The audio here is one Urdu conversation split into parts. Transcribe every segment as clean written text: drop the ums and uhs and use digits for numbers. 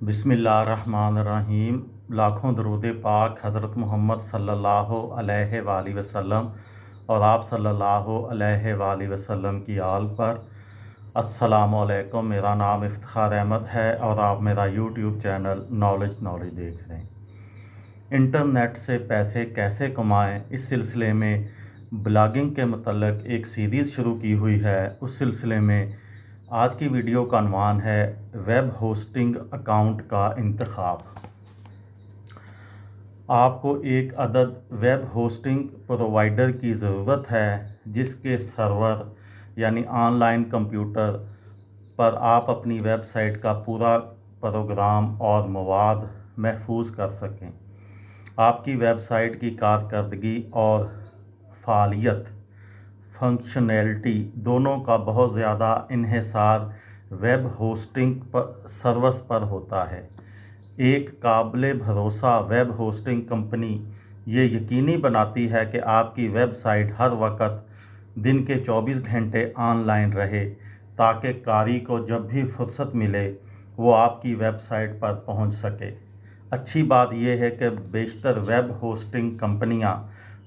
بسم اللہ الرحمن الرحیم۔ لاکھوں درود پاک حضرت محمد صلی اللہ علیہ وآلہ وسلم اور آپ صلی اللہ علیہ وآلہ وسلم کی آل پر۔ السلام علیکم، میرا نام افتخار احمد ہے اور آپ میرا یوٹیوب چینل نالج دیکھ رہے ہیں۔ انٹرنیٹ سے پیسے کیسے کمائیں، اس سلسلے میں بلاگنگ کے متعلق ایک سیریز شروع کی ہوئی ہے۔ اس سلسلے میں آج کی ویڈیو کا عنوان ہے ویب ہوسٹنگ اکاؤنٹ کا انتخاب۔ آپ کو ایک عدد ویب ہوسٹنگ پرووائڈر کی ضرورت ہے جس کے سرور یعنی آن لائن کمپیوٹر پر آپ اپنی ویب سائٹ کا پورا پروگرام اور مواد محفوظ کر سکیں۔ آپ کی ویب سائٹ کی کارکردگی اور فعالیت فنکشنلٹی دونوں کا بہت زیادہ انحصار ویب ہوسٹنگ سروس پر ہوتا ہے۔ ایک قابل بھروسہ ویب ہوسٹنگ کمپنی یہ یقینی بناتی ہے کہ آپ کی ویب سائٹ ہر وقت دن کے 24 گھنٹے آن لائن رہے تاکہ قاری کو جب بھی فرصت ملے وہ آپ کی ویب سائٹ پر پہنچ سکے۔ اچھی بات یہ ہے کہ بیشتر ویب ہوسٹنگ کمپنیاں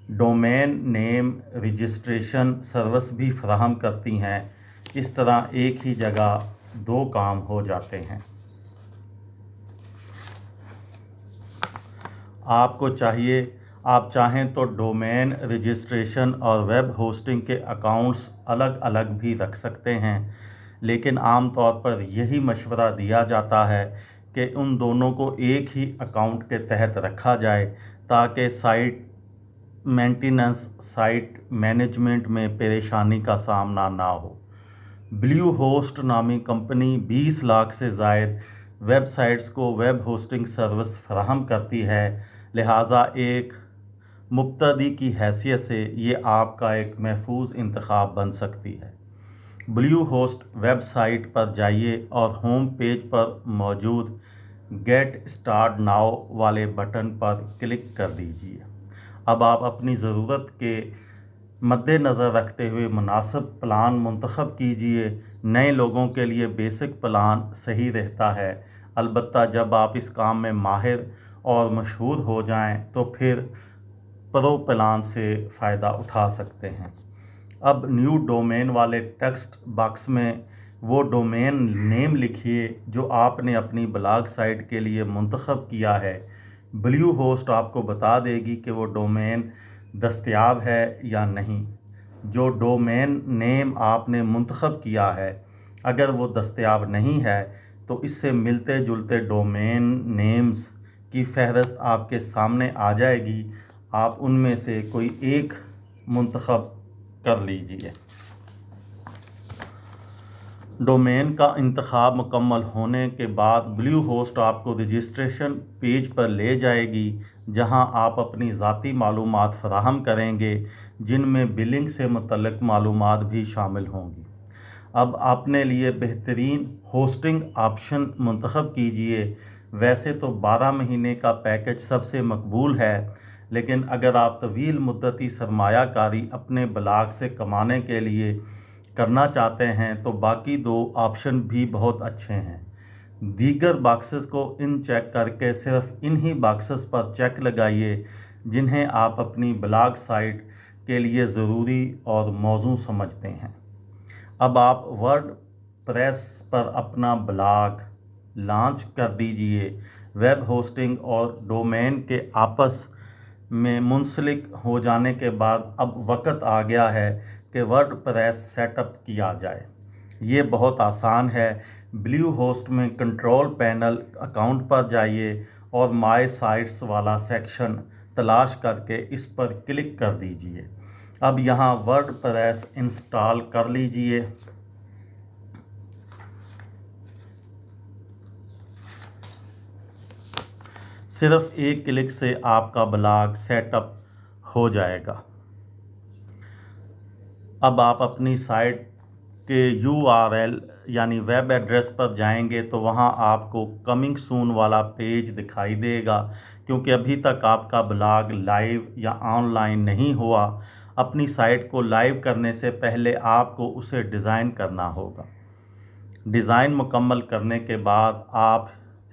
ڈومین نیم رجسٹریشن سروس بھی فراہم کرتی ہیں۔ اس طرح ایک ہی جگہ دو کام ہو جاتے ہیں۔ آپ چاہیں تو ڈومین رجسٹریشن اور ویب ہوسٹنگ کے اکاؤنٹس الگ الگ بھی رکھ سکتے ہیں، لیکن عام طور پر یہی مشورہ دیا جاتا ہے کہ ان دونوں کو ایک ہی اکاؤنٹ کے تحت رکھا جائے تاکہ سائٹ مینٹیننس سائٹ مینجمنٹ میں پریشانی کا سامنا نہ ہو۔ بلیو ہوسٹ نامی کمپنی 20 لاکھ سے زائد ویب سائٹس کو ویب ہوسٹنگ سروس فراہم کرتی ہے، لہٰذا ایک مبتدی کی حیثیت سے یہ آپ کا ایک محفوظ انتخاب بن سکتی ہے۔ بلیو ہوسٹ ویب سائٹ پر جائیے اور ہوم پیج پر موجود گیٹ اسٹارٹ ناؤ والے بٹن پر کلک کر دیجیے۔ اب آپ اپنی ضرورت کے مد نظر رکھتے ہوئے مناسب پلان منتخب کیجیے۔ نئے لوگوں کے لیے بیسک پلان صحیح رہتا ہے، البتہ جب آپ اس کام میں ماہر اور مشہور ہو جائیں تو پھر پرو پلان سے فائدہ اٹھا سکتے ہیں۔ اب نیو ڈومین والے ٹیکسٹ باکس میں وہ ڈومین نیم لکھیے جو آپ نے اپنی بلاگ سائٹ کے لیے منتخب کیا ہے۔ بلیو ہوسٹ آپ کو بتا دے گی کہ وہ ڈومین دستیاب ہے یا نہیں۔ جو ڈومین نیم آپ نے منتخب کیا ہے اگر وہ دستیاب نہیں ہے تو اس سے ملتے جلتے ڈومین نیمز کی فہرست آپ کے سامنے آ جائے گی۔ آپ ان میں سے کوئی ایک منتخب کر لیجیے۔ ڈومین کا انتخاب مکمل ہونے کے بعد بلیو ہوسٹ آپ کو رجسٹریشن پیج پر لے جائے گی جہاں آپ اپنی ذاتی معلومات فراہم کریں گے، جن میں بلنگ سے متعلق معلومات بھی شامل ہوں گی۔ اب اپنے لیے بہترین ہوسٹنگ آپشن منتخب کیجیے۔ ویسے تو 12 مہینے کا پیکج سب سے مقبول ہے، لیکن اگر آپ طویل مدتی سرمایہ کاری اپنے بلاگ سے کمانے کے لیے کرنا چاہتے ہیں تو باقی دو آپشن بھی بہت اچھے ہیں۔ دیگر باکسز کو ان چیک کر کے صرف انہی باکسز پر چیک لگائیے جنہیں آپ اپنی بلاگ سائٹ کے لیے ضروری اور موزوں سمجھتے ہیں۔ اب آپ ورڈ پریس پر اپنا بلاگ لانچ کر دیجیے۔ ویب ہوسٹنگ اور ڈومین کے آپس میں منسلک ہو جانے کے بعد اب وقت آ گیا ہے کہ ورڈ پریس سیٹ اپ کیا جائے۔ یہ بہت آسان ہے۔ بلیو ہوسٹ میں کنٹرول پینل اکاؤنٹ پر جائیے اور مائی سائٹس والا سیکشن تلاش کر کے اس پر کلک کر دیجیے۔ اب یہاں ورڈ پریس انسٹال کر لیجیے۔ صرف ایک کلک سے آپ کا بلاگ سیٹ اپ ہو جائے گا۔ اب آپ اپنی سائٹ کے URL یعنی ویب ایڈریس پر جائیں گے تو وہاں آپ کو کمنگ سون والا پیج دکھائی دے گا، کیونکہ ابھی تک آپ کا بلاگ لائیو یا آن لائن نہیں ہوا۔ اپنی سائٹ کو لائیو کرنے سے پہلے آپ کو اسے ڈیزائن کرنا ہوگا۔ ڈیزائن مکمل کرنے کے بعد آپ